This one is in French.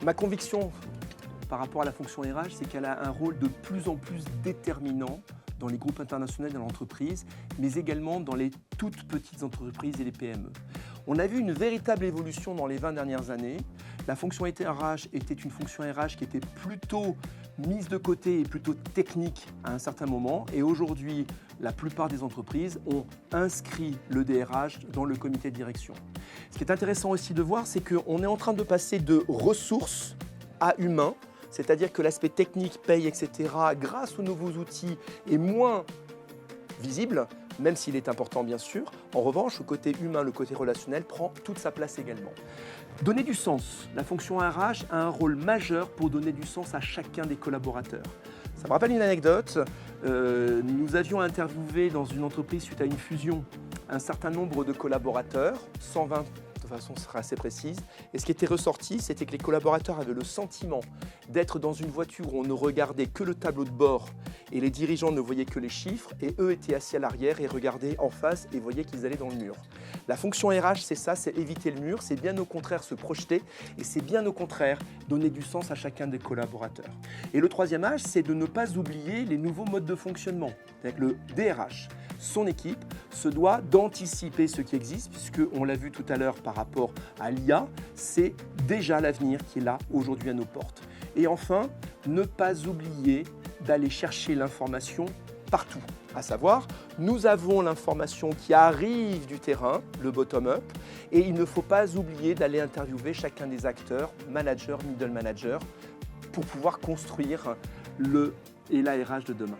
Ma conviction par rapport à la fonction RH, c'est qu'elle a un rôle de plus en plus déterminant dans les groupes internationaux et dans l'entreprise, mais également dans les toutes petites entreprises et les PME. On a vu une véritable évolution dans les 20 dernières années. La fonction RH était une fonction RH qui était plutôt mise de côté et plutôt technique à un certain moment. Et aujourd'hui, la plupart des entreprises ont inscrit le DRH dans le comité de direction. Ce qui est intéressant aussi de voir, c'est qu'on est en train de passer de ressources à humains, c'est-à-dire que l'aspect technique, paye, etc., grâce aux nouveaux outils, est moins visible, même s'il est important bien sûr. En revanche, le côté humain, le côté relationnel prend toute sa place également. Donner du sens. La fonction RH a un rôle majeur pour donner du sens à chacun des collaborateurs. Ça me rappelle une anecdote. Nous avions interviewé dans une entreprise suite à une fusion un certain nombre de collaborateurs, 120 de façon assez précise. Et ce qui était ressorti, c'était que les collaborateurs avaient le sentiment d'être dans une voiture où on ne regardait que le tableau de bord et les dirigeants ne voyaient que les chiffres et eux étaient assis à l'arrière et regardaient en face et voyaient qu'ils allaient dans le mur. La fonction RH, c'est ça, c'est éviter le mur, c'est bien au contraire se projeter et c'est bien au contraire donner du sens à chacun des collaborateurs. Et le troisième âge, c'est de ne pas oublier les nouveaux modes de fonctionnement. C'est-à-dire que le DRH, son équipe, se doit d'anticiper ce qui existe, puisque on l'a vu tout à l'heure par rapport à l'IA, c'est déjà l'avenir qui est là aujourd'hui à nos portes. Et enfin, ne pas oublier d'aller chercher l'information partout. À savoir, nous avons l'information qui arrive du terrain, le bottom-up, et il ne faut pas oublier d'aller interviewer chacun des acteurs, managers, middle managers, pour pouvoir construire la RH de demain.